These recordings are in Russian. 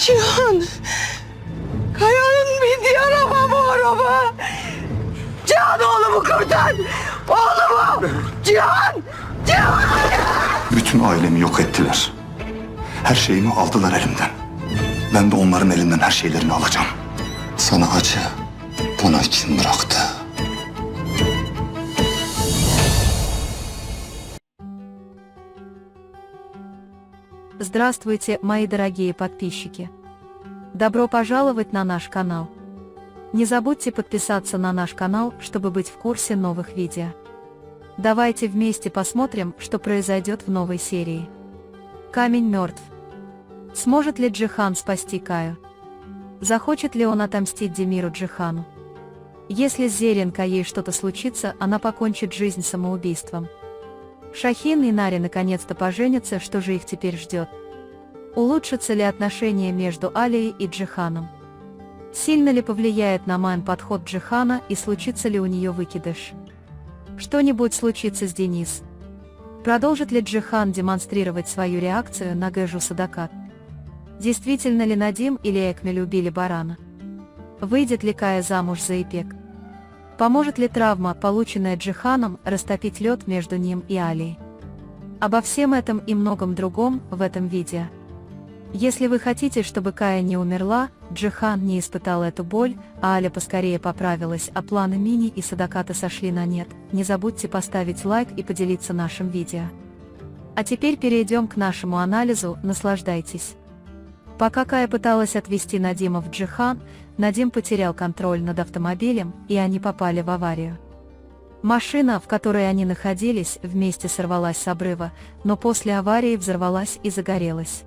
Cihan! Kaya'nın bindiği araba bu araba! Cihan oğlumu kurtar! Oğlumu! Cihan! Cihan! Bütün ailemi yok ettiler. Her şeyimi aldılar elimden. Ben de onların elinden her şeylerini alacağım. Sana acı buna kim bıraktı? Здравствуйте, мои дорогие подписчики! Добро пожаловать на наш канал! Не забудьте подписаться на наш канал, чтобы быть в курсе новых видео. Давайте вместе посмотрим, что произойдет в новой серии. Камень мертв. Сможет ли Джихан спасти Каю? Захочет ли он отомстить Демиру Джихану? Если с Зерин Каей что-то случится, она покончит жизнь самоубийством. Шахин и Нари наконец-то поженятся, что же их теперь ждет? Улучшатся ли отношения между Алией и Джиханом? Сильно ли повлияет на Майн подход Джихана и случится ли у нее выкидыш? Что-нибудь случится с Денис? Продолжит ли Джихан демонстрировать свою реакцию на Гэжу Садакат? Действительно ли Надим или Экмель убили Барана? Выйдет ли Кая замуж за Ипек? Поможет ли травма, полученная Джиханом, растопить лед между ним и Алией? Обо всем этом и многом другом в этом видео. Если вы хотите, чтобы Кая не умерла, Джихан не испытал эту боль, а Аля поскорее поправилась, а планы Мини и Садаката сошли на нет, не забудьте поставить лайк и поделиться нашим видео. А теперь перейдем к нашему анализу, наслаждайтесь. Пока Кая пыталась отвезти Надима в Джихан, Надим потерял контроль над автомобилем, и они попали в аварию. Машина, в которой они находились, вместе сорвалась с обрыва, но после аварии взорвалась и загорелась.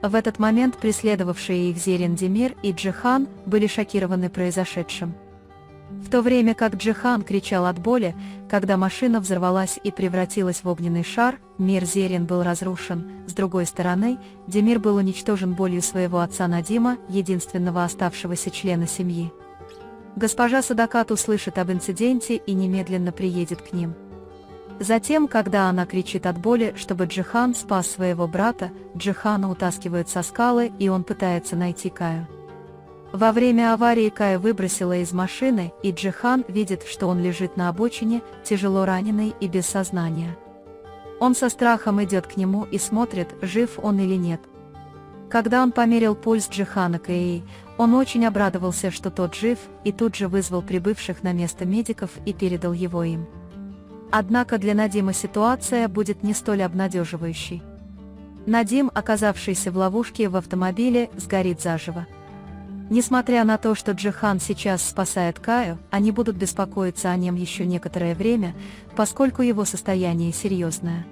В этот момент преследовавшие их Зерин Демир и Джихан были шокированы произошедшим. В то время как Джихан кричал от боли, когда машина взорвалась и превратилась в огненный шар, мир Зерин был разрушен. С другой стороны, Демир был уничтожен болью своего отца Надима, единственного оставшегося члена семьи. Госпожа Садакат услышит об инциденте и немедленно приедет к ним. Затем, когда она кричит от боли, чтобы Джихан спас своего брата, Джихана утаскивают со скалы, и он пытается найти Каю. Во время аварии Кая выбросила из машины, и Джихан видит, что он лежит на обочине, тяжело раненый и без сознания. Он со страхом идет к нему и смотрит, жив он или нет. Когда он померил пульс Джихана Каи, он очень обрадовался, что тот жив, и тут же вызвал прибывших на место медиков и передал его им. Однако для Надима ситуация будет не столь обнадеживающей. Надим, оказавшийся в ловушке в автомобиле, сгорит заживо. Несмотря на то, что Джихан сейчас спасает Каю, они будут беспокоиться о нем еще некоторое время, поскольку его состояние серьезное.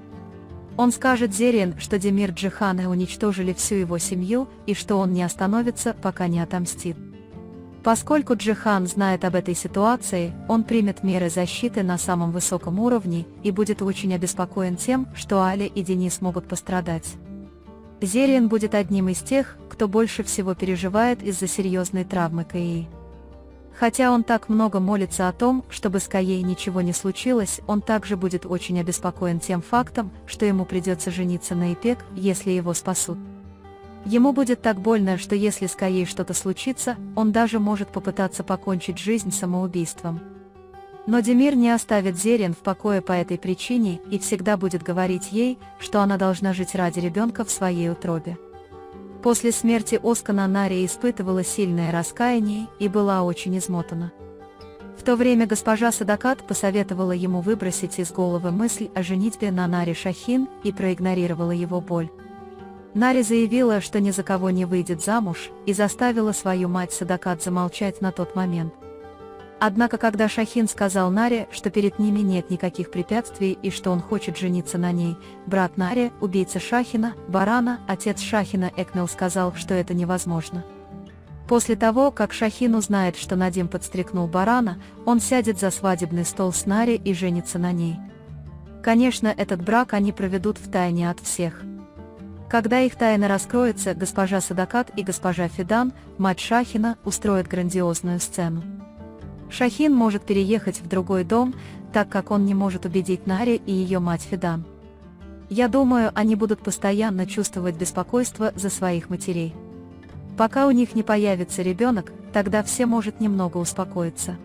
Он скажет Зерин, что Демир Джихана уничтожили всю его семью и что он не остановится, пока не отомстит. Поскольку Джихан знает об этой ситуации, он примет меры защиты на самом высоком уровне и будет очень обеспокоен тем, что Аля и Денис могут пострадать. Зерин будет одним из тех, кто больше всего переживает из-за серьезной травмы Каи. Хотя он так много молится о том, чтобы с Каей ничего не случилось, он также будет очень обеспокоен тем фактом, что ему придется жениться на Ипек, если его спасут. Ему будет так больно, что если с Каей что-то случится, он даже может попытаться покончить жизнь самоубийством. Но Демир не оставит Зерин в покое по этой причине и всегда будет говорить ей, что она должна жить ради ребенка в своей утробе. После смерти Оскана Нари испытывала сильное раскаяние и была очень измотана. В то время госпожа Садакат посоветовала ему выбросить из головы мысль о женитьбе на Нари Шахин и проигнорировала его боль. Нари заявила, что ни за кого не выйдет замуж, и заставила свою мать Садакат замолчать на тот момент. Однако когда Шахин сказал Наре, что перед ними нет никаких препятствий и что он хочет жениться на ней, брат Нари, убийца Шахина, Барана, отец Шахина Экмел сказал, что это невозможно. После того, как Шахин узнает, что Надим подстрекнул Барана, он сядет за свадебный стол с Нари и женится на ней. Конечно, этот брак они проведут в тайне от всех. Когда их тайна раскроется, госпожа Садакат и госпожа Фидан, мать Шахина, устроят грандиозную сцену. Шахин может переехать в другой дом, так как он не может убедить Нари и ее мать Фидан. Я думаю, они будут постоянно чувствовать беспокойство за своих матерей. Пока у них не появится ребенок, тогда все может немного успокоиться.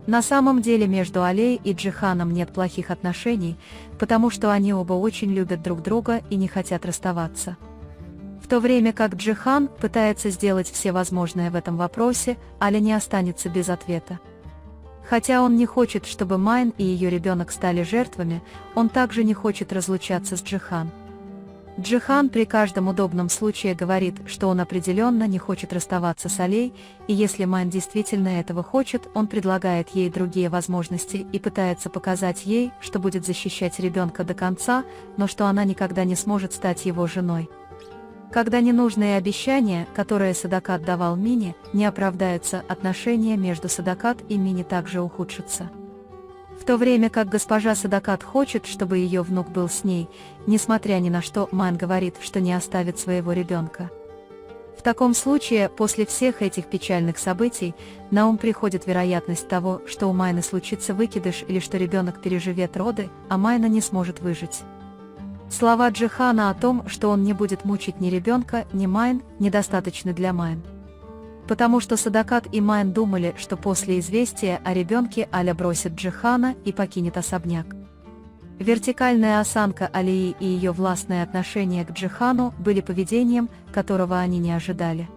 На самом деле между Алей и Джиханом нет плохих отношений, потому что они оба очень любят друг друга и не хотят расставаться. В то время как Джихан пытается сделать все возможное в этом вопросе, Аля не останется без ответа. Хотя он не хочет, чтобы Майн и ее ребенок стали жертвами, он также не хочет разлучаться с Джихан. Джихан при каждом удобном случае говорит, что он определенно не хочет расставаться с Алей, и если Майн действительно этого хочет, он предлагает ей другие возможности и пытается показать ей, что будет защищать ребенка до конца, но что она никогда не сможет стать его женой. Когда ненужные обещания, которые Садакат давал Мине, не оправдаются, отношения между Садакат и Мине также ухудшатся. В то время как госпожа Садакат хочет, чтобы ее внук был с ней, несмотря ни на что, Майн говорит, что не оставит своего ребенка. В таком случае, после всех этих печальных событий, на ум приходит вероятность того, что у Майны случится выкидыш или что ребенок переживет роды, а Майна не сможет выжить. Слова Джихана о том, что он не будет мучить ни ребенка, ни Майн, недостаточны для Майн. Потому что Садакат и Майн думали, что после известия о ребенке Аля бросит Джихана и покинет особняк. Вертикальная осанка Алии и ее властное отношение к Джихану были поведением, которого они не ожидали.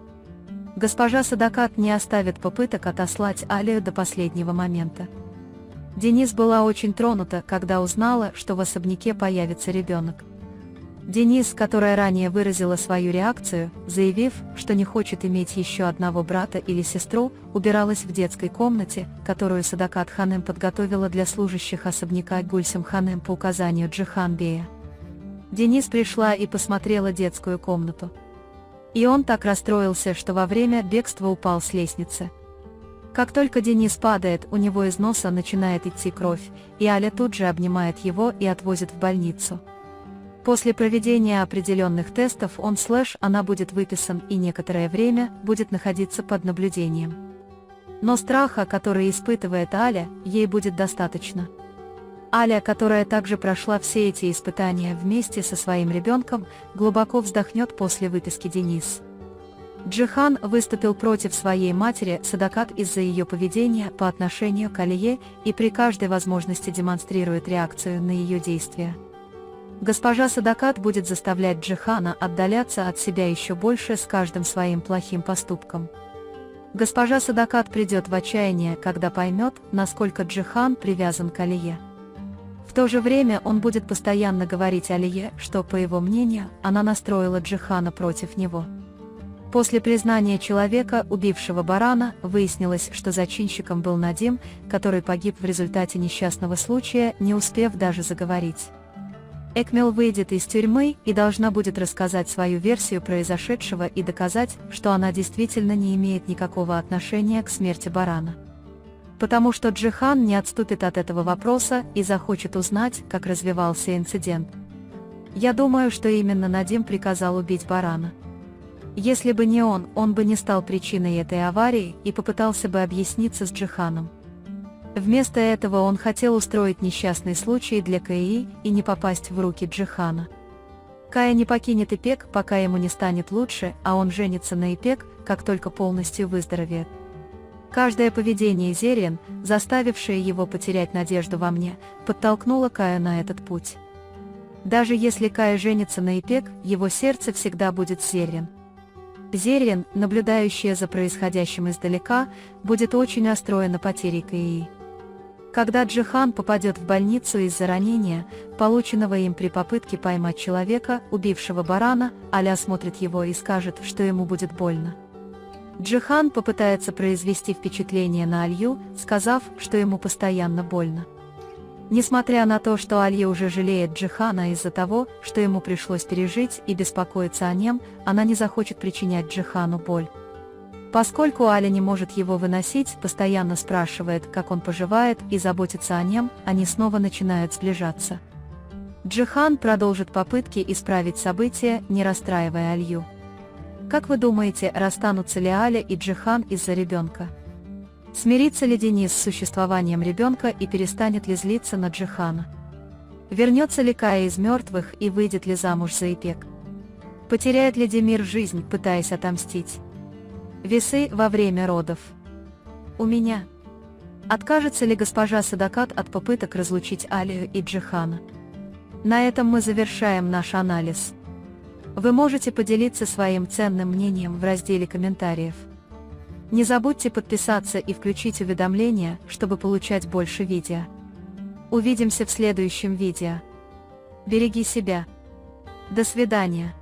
Госпожа Садакат не оставит попыток отослать Алию до последнего момента. Денис была очень тронута, когда узнала, что в особняке появится ребенок. Денис, которая ранее выразила свою реакцию, заявив, что не хочет иметь еще одного брата или сестру, убиралась в детской комнате, которую Садакат Ханым подготовила для служащих особняка Гульсим Ханым по указанию Джихан Бея. Денис пришла и посмотрела детскую комнату. И он так расстроился, что во время бегства упал с лестницы. Как только Денис падает, у него из носа начинает идти кровь, и Аля тут же обнимает его и отвозит в больницу. После проведения определенных тестов она будет выписан и некоторое время будет находиться под наблюдением. Но страха, который испытывает Аля, ей будет достаточно. Аля, которая также прошла все эти испытания вместе со своим ребенком, глубоко вздохнет после выписки Денис. Джихан выступил против своей матери Садакат из-за ее поведения по отношению к Алие и при каждой возможности демонстрирует реакцию на ее действия. Госпожа Садакат будет заставлять Джихана отдаляться от себя еще больше с каждым своим плохим поступком. Госпожа Садакат придет в отчаяние, когда поймет, насколько Джихан привязан к Алие. В то же время он будет постоянно говорить Алие, что, по его мнению, она настроила Джихана против него. После признания человека, убившего барана, выяснилось, что зачинщиком был Надим, который погиб в результате несчастного случая, не успев даже заговорить. Экмел выйдет из тюрьмы и должна будет рассказать свою версию произошедшего и доказать, что она действительно не имеет никакого отношения к смерти барана. Потому что Джихан не отступит от этого вопроса и захочет узнать, как развивался инцидент. Я думаю, что именно Надим приказал убить барана. Если бы не он бы не стал причиной этой аварии и попытался бы объясниться с Джиханом. Вместо этого он хотел устроить несчастный случай для Каи и не попасть в руки Джихана. Кая не покинет Ипек, пока ему не станет лучше, а он женится на Ипек, как только полностью выздоровеет. Каждое поведение Зериан, заставившее его потерять надежду во мне, подтолкнуло Кая на этот путь. Даже если Кая женится на Ипек, его сердце всегда будет с Зериан. Зериан, наблюдающая за происходящим издалека, будет очень расстроена потерей Каи. Когда Джихан попадет в больницу из-за ранения, полученного им при попытке поймать человека, убившего барана, Аля смотрит его и скажет, что ему будет больно. Джихан попытается произвести впечатление на Алью, сказав, что ему постоянно больно. Несмотря на то, что Алья уже жалеет Джихана из-за того, что ему пришлось пережить и беспокоиться о нем, она не захочет причинять Джихану боль. Поскольку Аля не может его выносить, постоянно спрашивает, как он поживает, и заботится о нем, они снова начинают сближаться. Джихан продолжит попытки исправить события, не расстраивая Алью. Как вы думаете, расстанутся ли Аля и Джихан из-за ребенка? Смирится ли Денис с существованием ребенка и перестанет ли злиться на Джихана? Вернется ли Кая из мертвых и выйдет ли замуж за Ипек? Потеряет ли Демир жизнь, пытаясь отомстить? Весы во время родов. У меня. Откажется ли госпожа Садакат от попыток разлучить Алию и Джихана? На этом мы завершаем наш анализ. Вы можете поделиться своим ценным мнением в разделе комментариев. Не забудьте подписаться и включить уведомления, чтобы получать больше видео. Увидимся в следующем видео. Береги себя. До свидания.